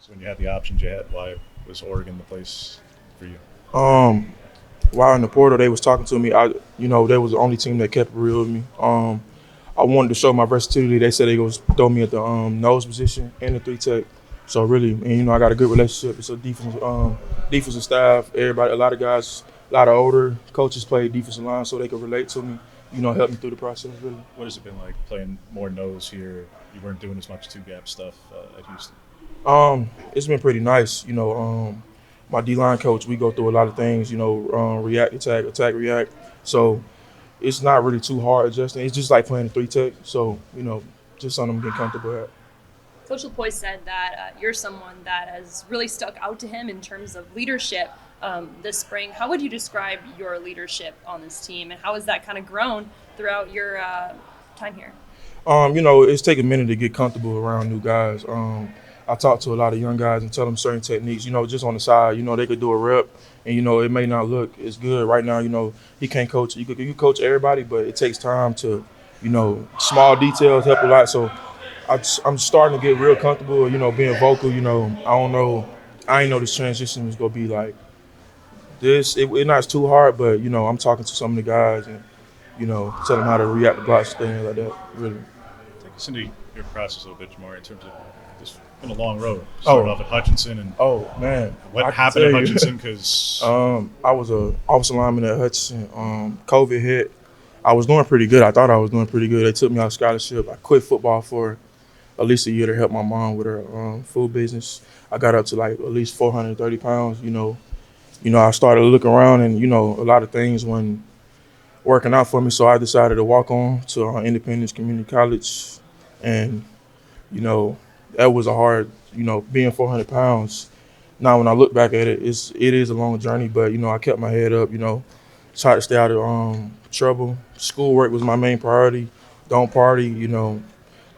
So when you had the options you had, why was Oregon the place for you? Um, while in the portal, they was talking to me. They was the only team that kept it real with me. I wanted to show my versatility. They said they was throw me at the nose position and the three tech. So really, and I got a good relationship. It's a defensive staff. Everybody, a lot of guys, a lot of older coaches play defensive line, so they could relate to me. Help me through the process. Really. What has it been like playing more nose here? You weren't doing as much two gap stuff at Houston. It's been pretty nice. My D line coach, we go through a lot of things. React, attack, react. So it's not really too hard adjusting. It's just like playing three tech. So just something I'm getting comfortable at. Coach LaPoy said that you're someone that has really stuck out to him in terms of leadership this spring. How would you describe your leadership on this team, and how has that kind of grown throughout your time here? It's taking a minute to get comfortable around new guys. I talk to a lot of young guys and tell them certain techniques, just on the side, they could do a rep and, it may not look as good right now. He can't coach. You coach everybody, but it takes time to, small details help a lot. So I'm starting to get real comfortable, being vocal. I don't know. I ain't know this transition was going to be like this. It's not too hard, but, I'm talking to some of the guys and, tell them how to react to blocks, things like that, really. Take us into your process a little bit more in terms of this been a long road. Started off at Hutchinson, and man, what happened at Hutchinson? Because I was a officer lineman at Hutchinson. COVID hit. I was doing pretty good. I thought I was doing pretty good. They took me out scholarship. I quit football for at least a year to help my mom with her food business. I got up to like at least 430 pounds. I started to look around, and a lot of things weren't working out for me. So I decided to walk on to Independence Community College, and that was a hard, being 400 pounds. Now when I look back at it, it is a long journey, but I kept my head up. Tried to stay out of trouble. Schoolwork was my main priority. Don't party. End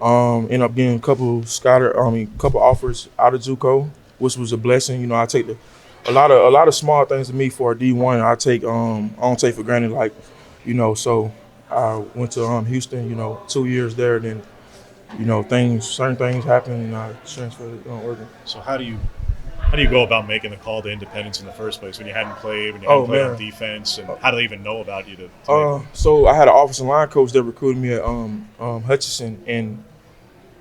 up getting a couple offers out of JUCO, which was a blessing. I take a lot of small things to me for a D1. I don't take for granted. So I went to Houston. 2 years there. Then certain things happen, and I transferred to Oregon. So how do you go about making the call to Independence in the first place when you hadn't played on defense, and how do they even know about you to So I had an offensive line coach that recruited me at Hutchinson, and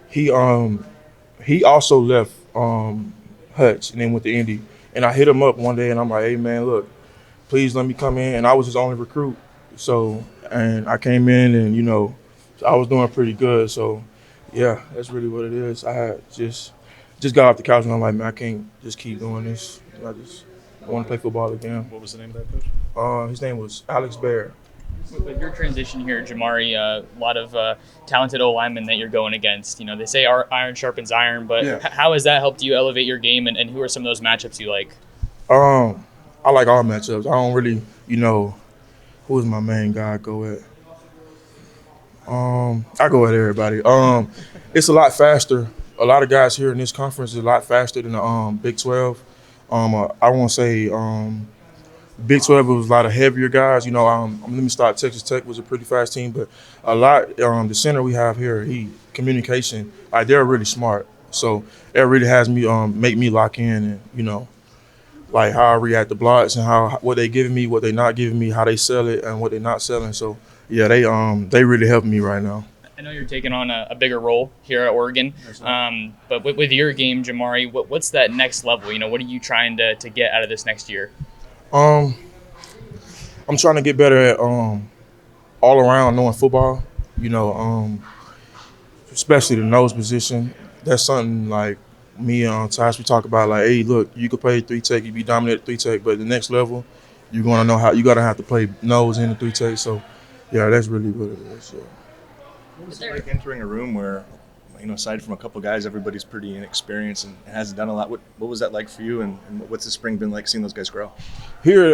he also left Hutch and then went to Indy. And I hit him up one day, and I'm like, hey man, look, please let me come in. And I was his only recruit, and I came in, and I was doing pretty good. So yeah, that's really what it is. I had just got off the couch, and I'm like, man, I can't just keep doing this. I want to play football again. What was the name of that coach? His name was Alex Baer. With your transition here, Jamaree, a lot of talented O-linemen that you're going against. They say iron sharpens iron, but Yeah. How has that helped you elevate your game, and who are some of those matchups you like? I like all matchups. I don't really, who is my main guy I go at? I go at everybody. It's a lot faster. A lot of guys here in this conference is a lot faster than the Big 12. I won't say Big 12 was a lot of heavier guys. Let me start. Texas Tech was a pretty fast team, but a lot. The center we have here, communication. They're really smart. So it really has me make me lock in, and like how I react to blocks and what they giving me, what they not giving me, how they sell it, and what they not selling. So yeah, they really helping me right now. I know you're taking on a bigger role here at Oregon, but with your game, Jamaree, what's that next level? What are you trying to get out of this next year? I'm trying to get better at all around knowing football. Especially the nose position. That's something like me and Tosh, we talk about. Like, hey, look, you could play three tech, you be dominant at three tech, but the next level, you're gonna know how you gotta have to play nose in the three tech. So, yeah, that's really what it is. Yeah. What was it like entering a room where, aside from a couple guys, everybody's pretty inexperienced and hasn't done a lot? What was that like for you, and what's the spring been like seeing those guys grow? Here,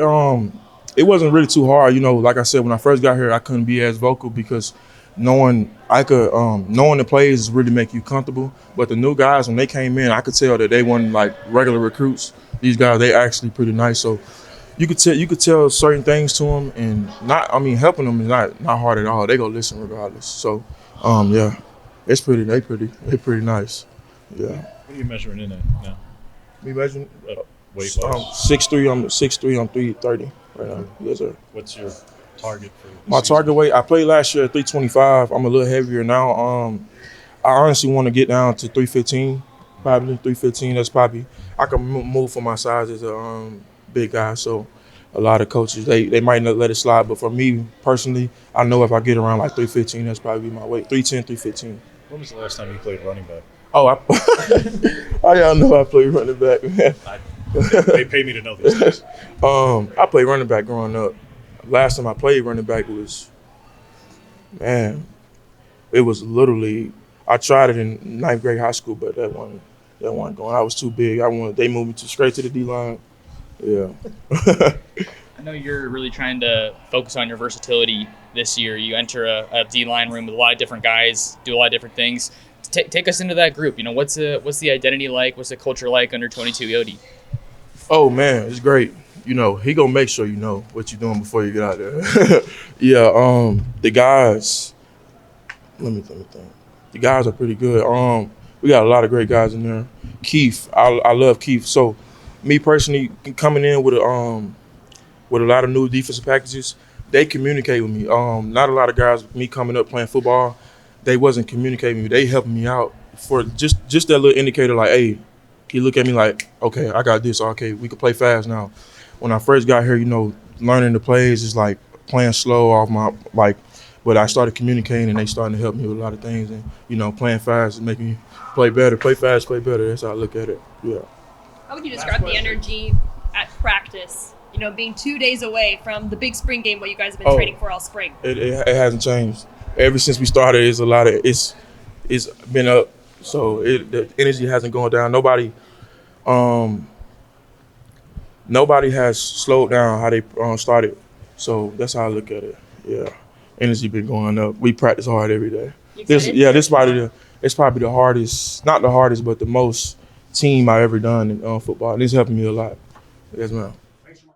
it wasn't really too hard. Like I said, when I first got here, I couldn't be as vocal because knowing the plays really make you comfortable. But the new guys, when they came in, I could tell that they weren't like regular recruits. These guys, they actually pretty nice. So you could tell certain things to them, and helping them is not hard at all. They go listen regardless. So yeah, they pretty nice. Yeah. What are you measuring in at now? Me measuring Weight I'm wise, 6'3", I'm 330 right now. Yes, sir. what's your target for the My season? target weight, I played last year at 325. I'm a little heavier now. I honestly want to get down to 315, probably 315. That's probably, I can move for my size as a big guy. So a lot of coaches, they might not let it slide. But for me personally, I know if I get around like 315, that's probably my weight, 310, 315. When was the last time you played running back? Oh, oh, y'all know I play running back, man. They pay me to know these things. I played running back growing up. Last time I played running back was, man, it was literally, I tried it in ninth grade high school, but that wasn't going. I was too big. They moved me straight to the D line. Yeah. I know you're really trying to focus on your versatility this year. You enter a D-line room with a lot of different guys, do a lot of different things. Take us into that group. What's the identity like? What's the culture like under Tony Tuioti? Oh man, it's great. He gonna make sure you know what you're doing before you get out there. Yeah. The guys. Let me think. The guys are pretty good. We got a lot of great guys in there. Keith, I love Keith. So, me personally, coming in with a lot of new defensive packages, they communicate with me. Not a lot of guys, me coming up playing football, they wasn't communicating with me. They helping me out for just that little indicator, like, hey, he look at me like, okay, I got this. Okay, we can play fast now. When I first got here, learning the plays is like playing slow off my but I started communicating and they starting to help me with a lot of things. And playing fast is making me play better, play fast, play better. That's how I look at it. Yeah. How would you describe the energy at practice? Being 2 days away from the big spring game, what you guys have been training for all spring. It hasn't changed. Ever since we started, it's been up. So the energy hasn't gone down. Nobody has slowed down how they started. So that's how I look at it. Yeah, energy been going up. We practice hard every day. This it's probably the hardest, not the hardest, but the most team I've ever done in football. And it's helping me a lot. Yes, ma'am.